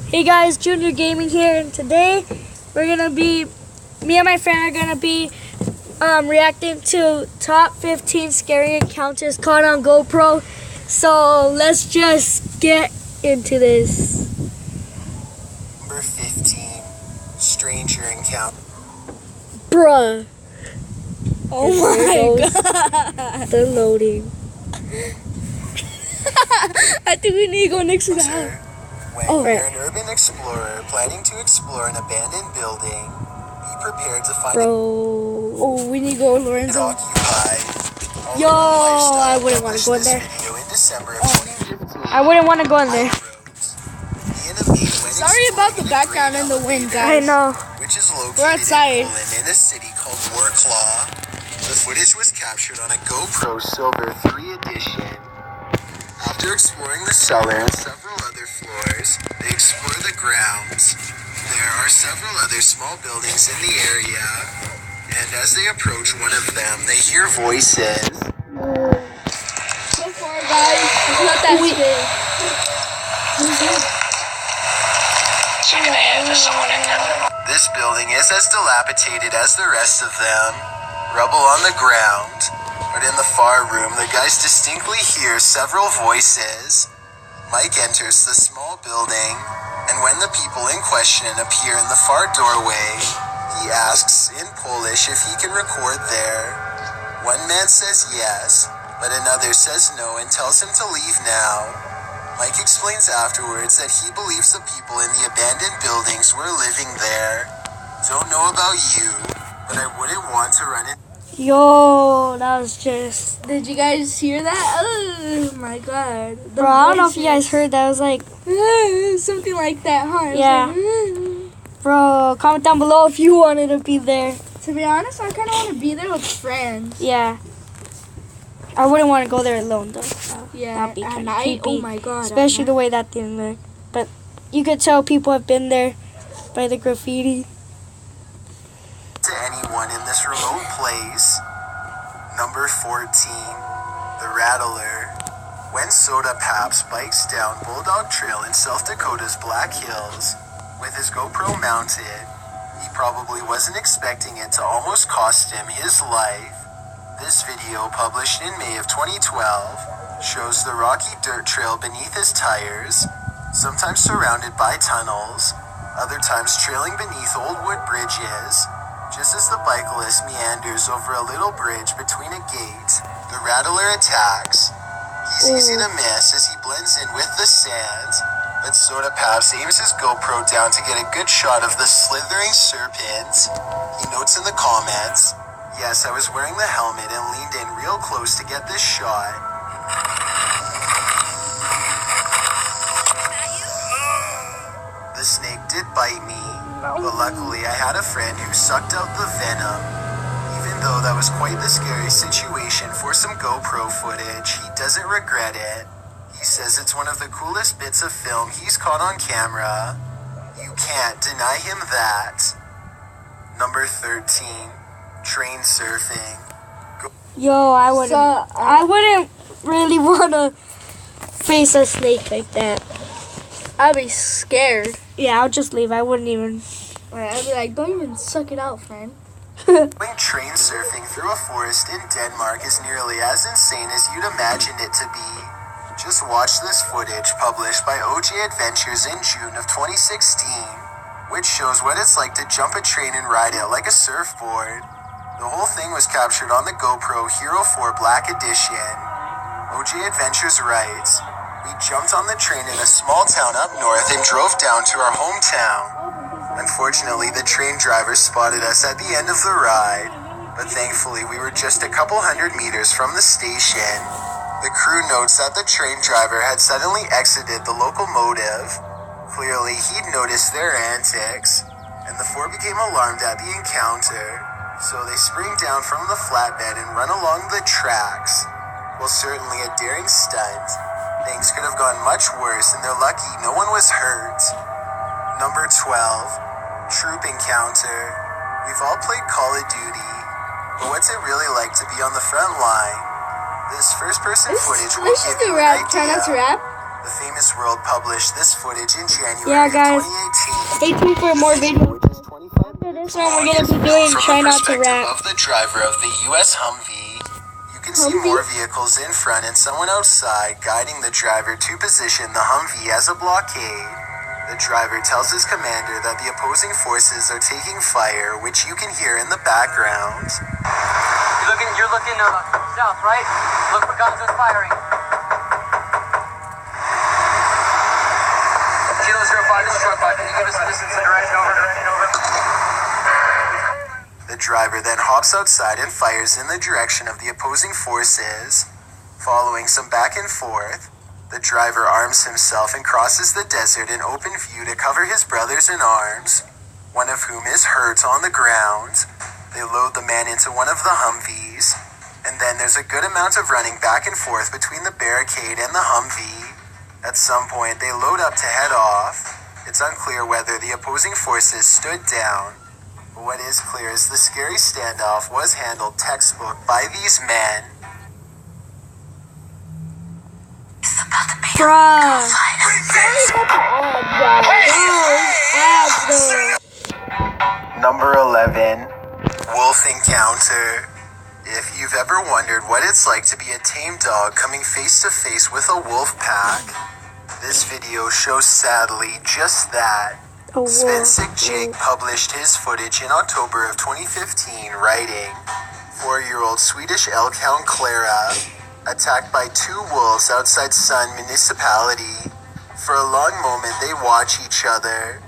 Hey guys, Junior Gaming here, and today me and my friend are gonna be reacting to top 15 scary encounters caught on GoPro. So let's just get into this. Number 15, stranger encounter. Bruh. Oh my god. They're loading. I think we need to go next to the house. When you're an urban explorer planning to explore an abandoned building, be prepared to find Oh, we need to go, it Lorenzo. occupied. Yo, I wouldn't want to go in there. In December of 2015, I wouldn't want to go in there. Sorry about the background and the wind, I guys. know. Which is located We're outside. in Poland, in a city called Warklaw. The footage was captured on a GoPro Silver 3 edition. After exploring the cellar and several other floors, they explore the grounds. There are several other small buildings in the area, and as they approach one of them, they hear voices. So far, guys, it's not that scary. This building is as dilapidated as the rest of them. Rubble on the ground. But in the far room, the guys distinctly hear several voices. Mike enters the small building, and when the people in question appear in the far doorway, he asks in Polish if he can record there. One man says yes, but another says no and tells him to leave now. Mike explains afterwards that he believes the people in the abandoned buildings were living there. Don't know about you, but I wouldn't want to run it. Yo, that was just... Did you guys hear that? Oh my god. The Bro, I don't know if voices. you guys heard that. It was like... Something like that, huh? It was Yeah. like, Bro, comment down below if you wanted to be there. To be honest, I kind of want to be there with friends. Yeah. I wouldn't want to go there alone, though. Yeah, That'd be at kinda night. creepy. Oh my god. Especially the way that thing looked. But you could tell people have been there by the graffiti. To anyone in this remote place. Number 14, the Rattler. When Soda Paps bikes down Bulldog Trail in South Dakota's Black Hills with his GoPro mounted, he probably wasn't expecting it to almost cost him his life. This video, published in May of 2012, shows the rocky dirt trail beneath his tires, sometimes surrounded by tunnels, other times trailing beneath old wood bridges. Just as the bicyclist meanders over a little bridge between a gate, the Rattler attacks. He's easy to miss as he blends in with the sand, but Soda Paps aims his GoPro down to get a good shot of the slithering serpent. He notes in the comments, "Yes, I was wearing the helmet and leaned in real close to get this shot." The snake did bite me, but luckily I had a friend who sucked out the venom. Even though that was quite the scary situation for some GoPro footage, he doesn't regret it. He says it's one of the coolest bits of film he's caught on camera. You can't deny him that. Number 13, train surfing. Yo, I wouldn't really want to face a snake like that. I'd be scared. Yeah, I'll just leave. I wouldn't even... I'd be like, don't even suck it out, friend. Going train surfing through a forest in Denmark is nearly as insane as you'd imagined it to be. Just watch this footage published by OJ Adventures in June of 2016, which shows what it's like to jump a train and ride it like a surfboard. The whole thing was captured on the GoPro Hero 4 Black Edition. OJ Adventures writes, "We jumped on the train in a small town up north and drove down to our hometown. Unfortunately, the train driver spotted us at the end of the ride, but thankfully we were just a couple hundred meters from the station. The crew notes that the train driver had suddenly exited the locomotive. Clearly, he'd noticed their antics, and the four became alarmed at the encounter, so they spring down from the flatbed and run along the tracks. Well, certainly a daring stunt. Things could have gone much worse, and they're lucky no one was hurt." Number 12, troop encounter. We've all played Call of Duty, but what's it really like to be on the front line? This first-person footage will Let's give just do you an rap. Try idea. not to rap. The Famous World published this footage in January Yeah, guys. of 2018. Stay tuned for more videos. Which is 25 After this one, we're gonna be doing Try Not to Rap. Of the driver of the U.S. Humvee, you can see more vehicles in front and someone outside guiding the driver to position the Humvee as a blockade. The driver tells his commander that the opposing forces are taking fire, which you can hear in the background. You're looking south, right? Look for guns and firing. Kilo 05, this is truck 5. Can you give us a distance and direction? Over. The driver then hops outside and fires in the direction of the opposing forces. Following some back and forth, the driver arms himself and crosses the desert in open view to cover his brothers in arms, one of whom is hurt on the ground. They load the man into one of the Humvees, and then there's a good amount of running back and forth between the barricade and the Humvee. At some point, they load up to head off. It's unclear whether the opposing forces stood down. But what is clear is the scary standoff was handled textbook by these men. Bruh. Number 11, Wolf Encounter. If you've ever wondered what it's like to be a tame dog coming face to face with a wolf pack, this video shows sadly just that. Svensic Jake published his footage in October of 2015, writing, 4-year-old Swedish elkhound Clara attacked by 2 wolves outside Sun Municipality. For a long moment they watch each other.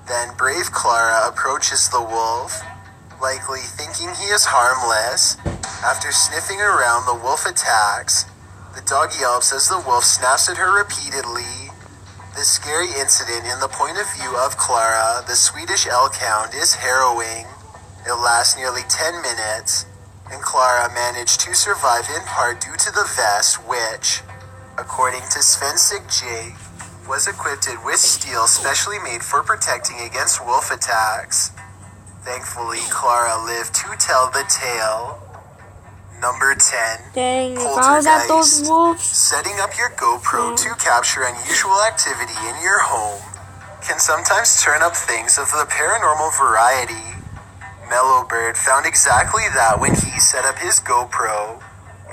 Then brave Clara approaches the wolf, likely thinking he is harmless. After sniffing around, the wolf attacks. The dog yelps as the wolf snaps at her repeatedly. This scary incident in the point of view of Clara, the Swedish elkhound, is harrowing. It lasts nearly 10 minutes, and Clara managed to survive in part due to the vest which, according to Svensic Jake, was equipped with steel specially made for protecting against wolf attacks. Thankfully, Clara lived to tell the tale. Number 10. Dang, if I was at those wolves. Setting up your GoPro to capture unusual activity in your home can sometimes turn up things of the paranormal variety. Mellow Bird found exactly that when he set up his GoPro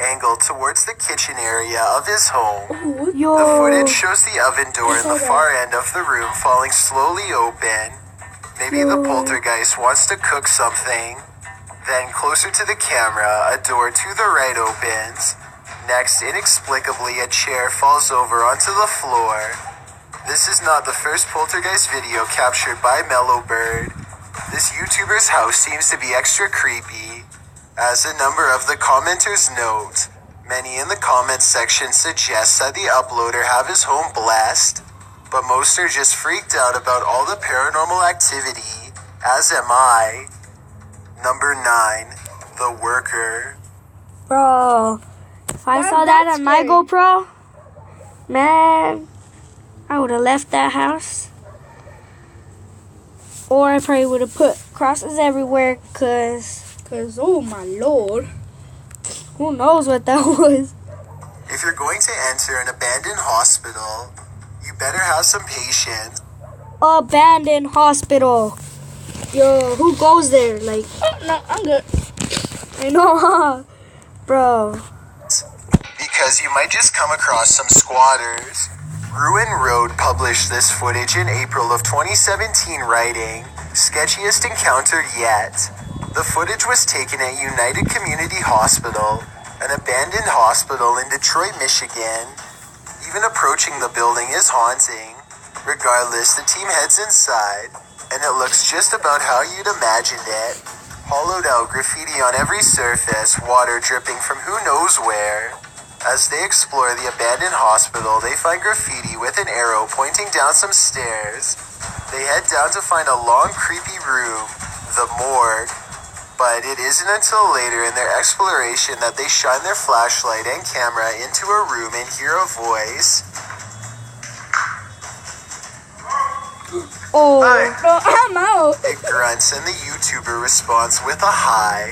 angled towards the kitchen area of his home. Yo. The footage shows the oven door in the far end of the room falling slowly open. Maybe the poltergeist wants to cook something. Then, closer to the camera, a door to the right opens. Next, inexplicably, a chair falls over onto the floor. This is not the first poltergeist video captured by Mellow Bird. This YouTuber's house seems to be extra creepy. As a number of the commenters note, many in the comments section suggest that the uploader have his home blessed, but most are just freaked out about all the paranormal activity, as am I. Number 9, The Worker. Bro, if I saw that on my GoPro, man, I would have left that house. Or I probably would have put crosses everywhere, cause oh my lord, who knows what that was. If you're going to enter an abandoned hospital, you better have some patience. Abandoned hospital. Yo, who goes there? Like, No, I'm good. I know, bro. Because you might just come across some squatters. Ruin Road published this footage in April of 2017, writing, sketchiest encounter yet. The footage was taken at United Community Hospital, an abandoned hospital in Detroit, Michigan. Even approaching the building is haunting. Regardless, the team heads inside, and it looks just about how you'd imagined it. Hollowed out graffiti on every surface, water dripping from who knows where. As they explore the abandoned hospital, they find graffiti with an arrow pointing down some stairs. They head down to find a long, creepy room, the morgue. But it isn't until later in their exploration that they shine their flashlight and camera into a room and hear a voice. Oh, Bro, I'm out. It grunts and the YouTuber responds with a hi,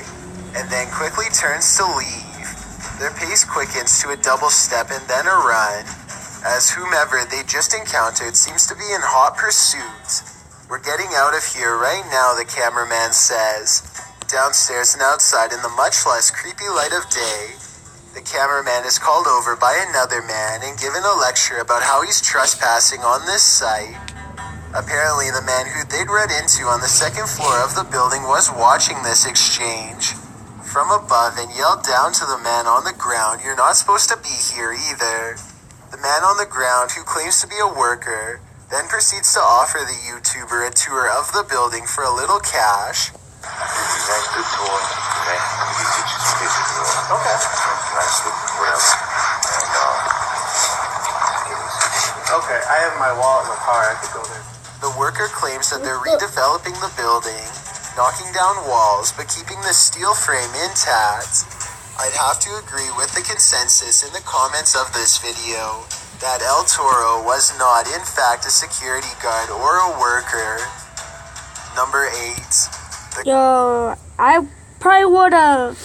and then quickly turns to leave. Their pace quickens to a double step and then a run. as whomever they just encountered seems to be in hot pursuit. We're getting out of here right now, the cameraman says. Downstairs and outside in the much less creepy light of day, the cameraman is called over by another man and given a lecture about how he's trespassing on this site. Apparently, the man who they'd read into on the second floor of the building was watching this exchange from above and yelled down to the man on the ground, "You're not supposed to be here either." The man on the ground, who claims to be a worker, then proceeds to offer the YouTuber a tour of the building for a little cash. Okay, I have my wallet in the car. I could go there. The worker claims that they're redeveloping the building, knocking down walls, but keeping the steel frame intact. I'd have to agree with the consensus in the comments of this video that El Toro was not in fact a security guard or a worker. Number 8. Yo, I probably would have.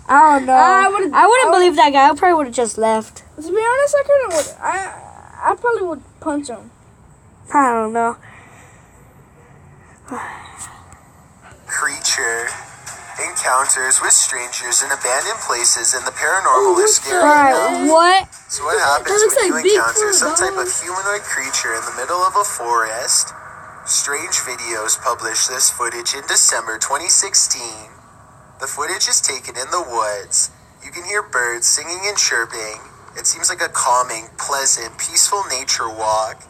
I don't know. I wouldn't believe that guy. I probably would have just left. To be honest, I couldn't. I probably would punch him. I don't know. Creature. Encounters with strangers in abandoned places and the paranormal is scary enough. Alright, what? So what happens looks when like you encounter Bigfoot, some type dog. of humanoid creature in the middle of a forest? Strange Videos published this footage in December 2016. The footage is taken in the woods. You can hear birds singing and chirping. It seems like a calming, pleasant, peaceful nature walk.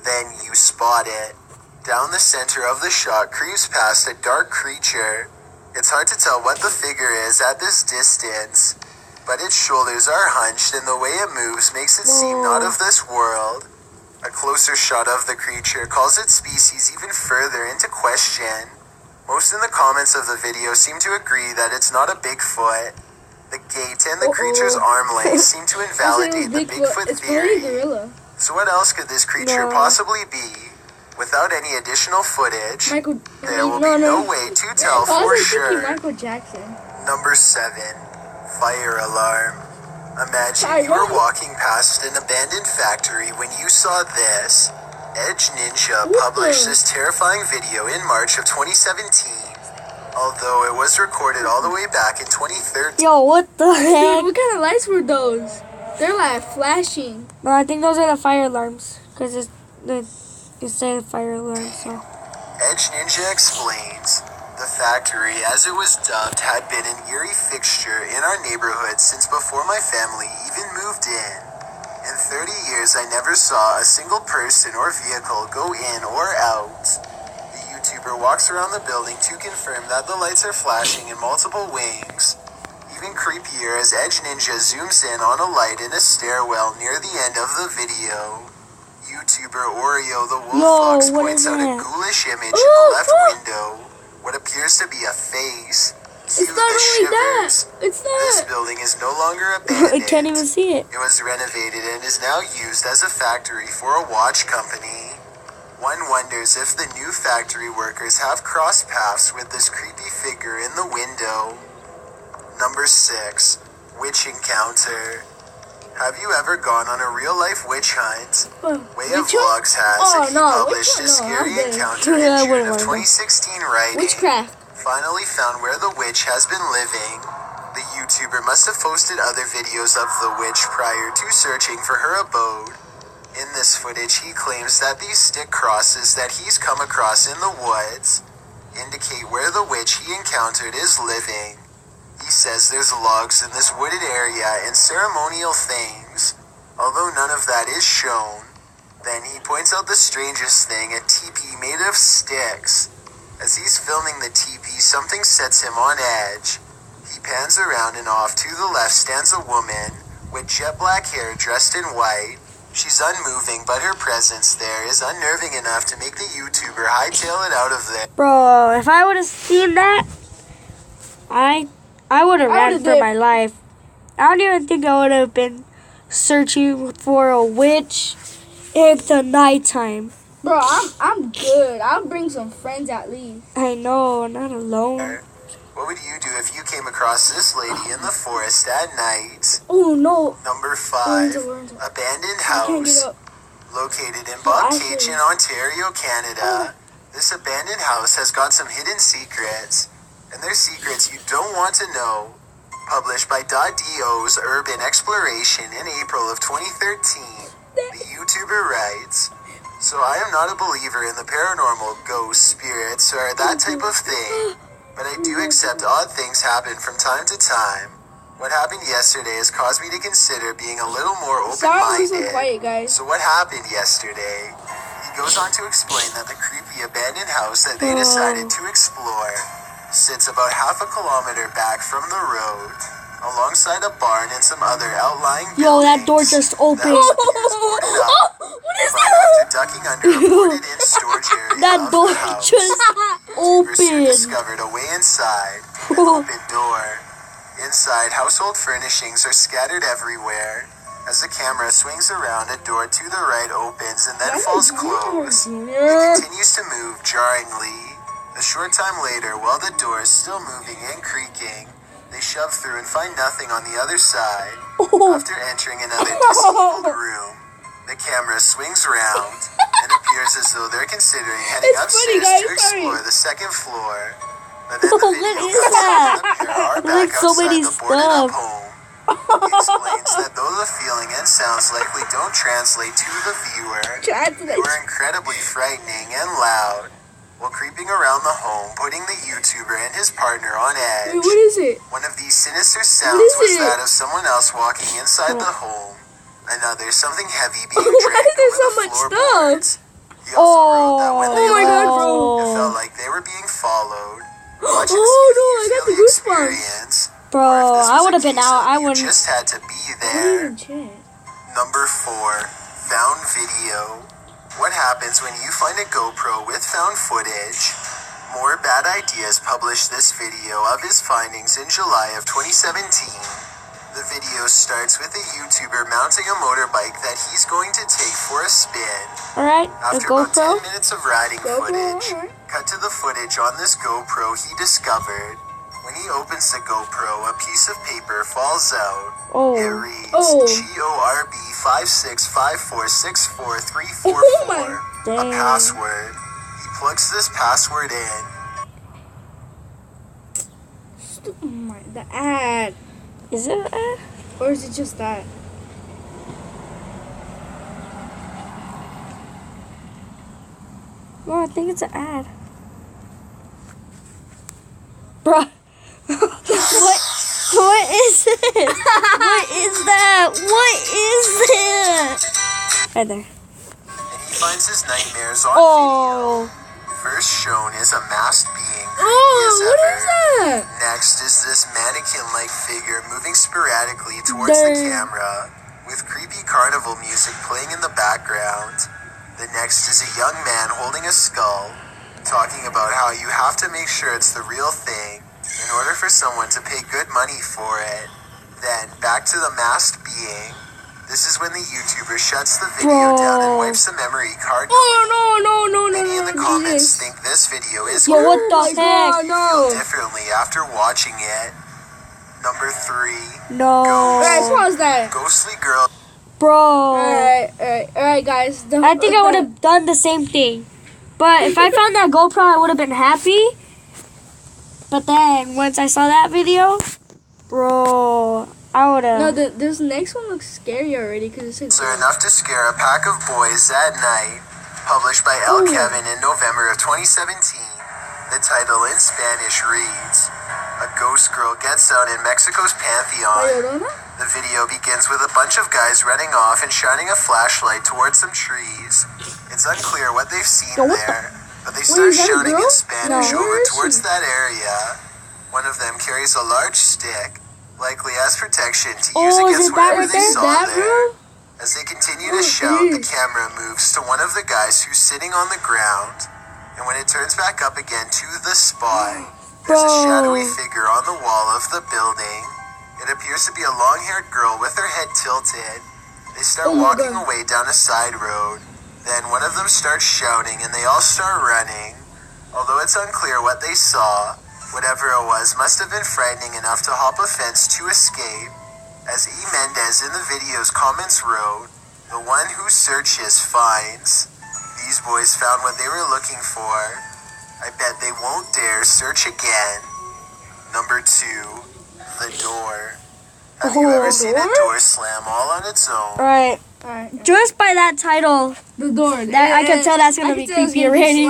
Then you spot it. Down the center of the shot creeps past a dark creature. It's hard to tell what the figure is at this distance, but its shoulders are hunched and the way it moves makes it seem not of this world. A closer shot of the creature calls its species even further into question. Most in the comments of the video seem to agree that it's not a Bigfoot. The gait and the creature's arm length seem to invalidate the Bigfoot It's probably a theory. gorilla. So what else could this creature possibly be? Without any additional footage, there will be no way to tell I for was sure. thinking Michael Jackson. Number 7. Fire alarm. Imagine Sorry, you were what? walking past an abandoned factory when you saw this. Edge Ninja published this terrifying video in March of 2017, although it was recorded all the way back in 2013. Yo, what the heck? Dude, what kind of lights were those? They're like flashing. No, I think those are the fire alarms. Because it said fire alarm, so. Edge Ninja explains, the factory, as it was dubbed, had been an eerie fixture in our neighborhood since before my family even moved in. In 30 years, I never saw a single person or vehicle go in or out. The YouTuber walks around the building to confirm that the lights are flashing in multiple wings. Even creepier as Edge Ninja zooms in on a light in a stairwell near the end of the video. YouTuber Oreo the Wolf Fox points out a ghoulish image in the left window, what appears to be a face. Cue It's not the only that. shivers. It's This not. building is no longer abandoned. I can't even see it. It was renovated and is now used as a factory for a watch company. One wonders if the new factory workers have crossed paths with this creepy figure in the window. Number 6. Witch encounter. Have you ever gone on a real-life witch hunt? Way of Witch hunt? Vlogs has, Oh, and he no, published a witch hunt, no, scary I've been. encounter Yeah, I in June wouldn't of wanna go. 2016 writing. Witchcraft. Finally found where the witch has been living. The YouTuber must have posted other videos of the witch prior to searching for her abode. In this footage, he claims that these stick crosses that he's come across in the woods indicate where the witch he encountered is living. He says there's logs in this wooded area and ceremonial things, although none of that is shown. Then he points out the strangest thing, a teepee made of sticks. As he's filming the teepee, something sets him on edge. He pans around and off to the left stands a woman with jet black hair dressed in white. She's unmoving, but her presence there is unnerving enough to make the YouTuber hightail it out of there. Bro, if I would have seen that, I would have ran for my life. I don't even think I would have been searching for a witch in the nighttime. Bro, I'm good. I'll bring some friends at least. I know, not alone. What would you do if you came across this lady in the forest at night? Oh no. Number 5, Lorenzo. abandoned I can't house. get up. Located in No, Bobcaygeon, Ontario, Canada. This abandoned house has got some hidden secrets, and they're secrets you don't want to know. Published by .do's Urban Exploration in April of 2013, the YouTuber writes, "So I am not a believer in the paranormal, ghosts, spirits, or that type of thing, but I do accept odd things happen from time to time. What happened yesterday has caused me to consider being a little more Sorry, I'm so open-minded. quiet, guys. So what happened yesterday?" He goes on to explain that the creepy abandoned house that they decided to explore sits about half a kilometer back from the road, alongside a barn and some other outlying buildings. Yo, that door just opened. The house appears boarded up, but after ducking under a boarded-in storage area That of door the house, just YouTubers soon opened. discovered a way inside, an open door. Inside, household furnishings are scattered everywhere. As the camera swings around, a door to the right opens and then falls closed. It continues to move jarringly. A short time later, while the door is still moving and creaking, they shove through and find nothing on the other side. After entering another disabled room, the camera swings round and appears as though they're considering heading It's funny, upstairs guys, to explore sorry. the second floor. But then the What video is cuts that? to the pair are Like back so outside many the boarded-up stuff. home. He explains that though the feeling and sounds likely don't translate to the viewer, they were incredibly frightening and loud. While creeping around the home, putting the YouTuber and his partner on edge. Wait, what is it? One of these sinister sounds is was it? that of someone else walking inside the home. Another, something heavy being Why dragged is there over so the much floorboards. He also wrote that when they Oh my God, left, bro. it felt like they were being followed. Watch and Oh, see if no, you I got feel the the goosebumps. experience, Bro, or if this I was would a have been case out. of I you wouldn't. just had to be I there. didn't even check. Number 4, found video. What happens when you find a GoPro with found footage? More Bad Ideas published this video of his findings in July of 2017. The video starts with a YouTuber mounting a motorbike that he's going to take for a spin. Alright, the After about 10 GoPro. minutes of riding footage, cut to the footage on this GoPro he discovered. When he opens the GoPro, a piece of paper falls out. Oh. It reads Oh. GORB 5654643444. Oh my. A Dang. password. He plugs this password in. Oh my, the ad. Is it an ad? Or is it just that? No, I think it's an ad. Bruh. What is it? What is that? What is it? Right there. And he finds his nightmares on Oh. video. First shown is a masked being, creepy Oh, as what ever. is that? Next is this mannequin-like figure moving sporadically towards the Dang. camera, with creepy carnival music playing in the background. The next is a young man holding a skull, talking about how you have to make sure it's the real thing in order for someone to pay good money for it. Then, back to the masked being. This is when the YouTuber shuts the video down and Bro. wipes the memory card. Oh, no. Many in the comments think this video is Yo, what Oh my the heck? God, no. differently after watching it. Number 3, No. Alright, pause that. ghostly girl. Bro. Alright, guys. I think I would have done the same thing. But if I found that GoPro, I would have been happy. But then, once I saw that video, bro, I would have. No, this next one looks scary already because it's Are enough to scare a pack of boys at night. Published by El Kevin in November of 2017. The title in Spanish reads, "A ghost girl gets out in Mexico's Pantheon." The video begins with a bunch of guys running off and shining a flashlight towards some trees. It's unclear what they've seen there, but they start is that a shouting in girl? Spanish No, over where is towards she? that area. One of them carries a large stick, likely as protection to use Oh, is against it that whatever right they there? saw That there. girl? As they continue Oh, to shout, the geez. camera moves to one of the guys who's sitting on the ground. And when it turns back up again to the spot, there's a Bro. shadowy figure on the wall of the building. It appears to be a long-haired girl with her head tilted. They start Oh my walking God. away down a side road. Then one of them starts shouting and they all start running. Although it's unclear what they saw, Whatever it was must have been frightening enough to hop a fence to escape. As E. Mendez in the video's comments wrote, "The one who searches finds. These boys found what they were looking for. I bet they won't dare search again." Number 2, the door. Have you ever seen a door slam all on its own? Alright. Just by that title, The door. that I can tell that's gonna be creepy already.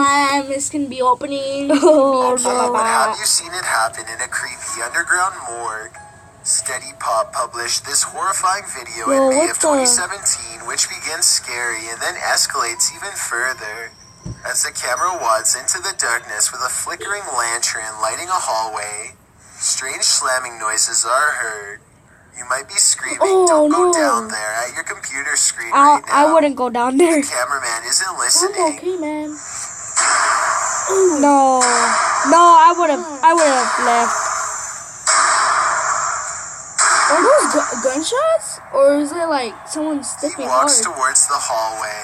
It's gonna be opening. Oh no. But have you seen it happen in a creepy underground morgue? Steady Pop published this horrifying video Yo, in May what of the- 2017, which begins scary and then escalates even further. As the camera wads into the darkness with a flickering lantern lighting a hallway, strange slamming noises are heard. You might be screaming, Oh, "Don't go no. down there," at your computer screen right now. I wouldn't go down there. The cameraman isn't I'm listening. okay, man. No, I would have left. Are those gunshots? Or is it like someone He stepping walks hard? towards the hallway,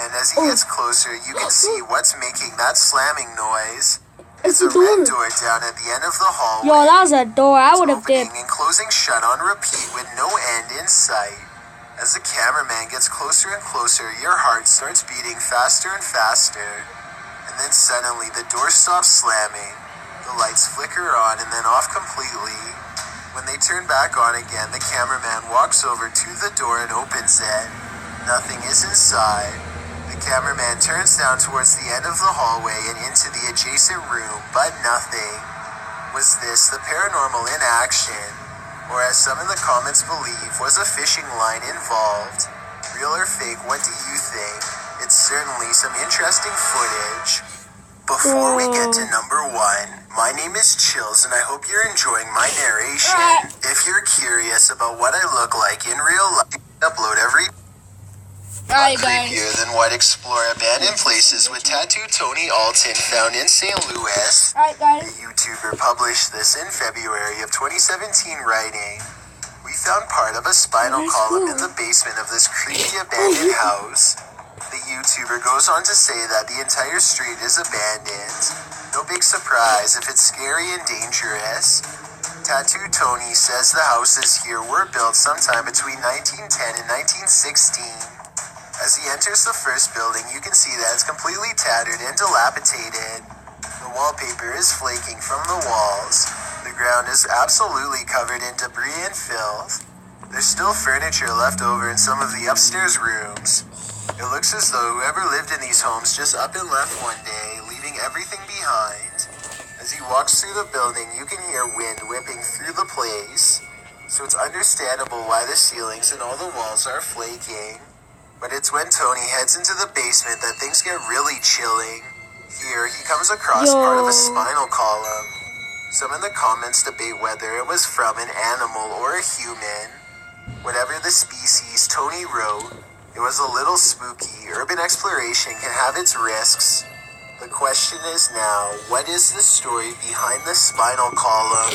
and as he gets closer, you can see what's making that slamming noise. It's a a door. red door down at the end of the hallway. Yo, that was a door. I would have opening dipped. and closing shut on repeat with no end in sight. As the cameraman gets closer and closer, your heart starts beating faster and faster. And then suddenly the door stops slamming. The lights flicker on and then off completely. When they turn back on again, the cameraman walks over to the door and opens it. Nothing is inside. The cameraman turns down towards the end of the hallway and into the adjacent room, but nothing. Was this the paranormal in action? Or as some in the comments believe, was a fishing line involved? Real or fake, what do you think? It's certainly some interesting footage. Before we get to number 1, my name is Chills and I hope you're enjoying my narration. If you're curious about what I look like in real life, I upload every Alright, guys. creepier than what explore abandoned places with Tattoo Tony Alton found in St. Louis. Alright, The guys. YouTuber published this in February of 2017, writing, "We found part of a spinal That's column cool. in the basement of this creepy abandoned house." The YouTuber goes on to say that the entire street is abandoned. No big surprise if it's scary and dangerous. Tattoo Tony says the houses here were built sometime between 1910 and 1916. As he enters the first building, you can see that it's completely tattered and dilapidated. The wallpaper is flaking from the walls. The ground is absolutely covered in debris and filth. There's still furniture left over in some of the upstairs rooms. It looks as though whoever lived in these homes just up and left one day, leaving everything behind. As he walks through the building, you can hear wind whipping through the place. So it's understandable why the ceilings and all the walls are flaking. But it's when Tony heads into the basement that things get really chilling. Here, he comes across part of a spinal column. Some in the comments debate whether it was from an animal or a human. Whatever the species, Tony wrote, it was a little spooky. Urban exploration can have its risks. The question is now, what is the story behind the spinal column?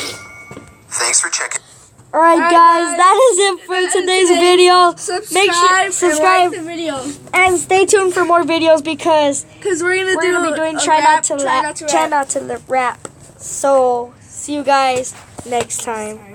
Thanks for checking. Alright, guys, that is it for today's video. Make sure And subscribe like the video. and stay tuned for more videos because Because we're we're gonna gonna be doing a try rap, not to rap. So see you guys next time.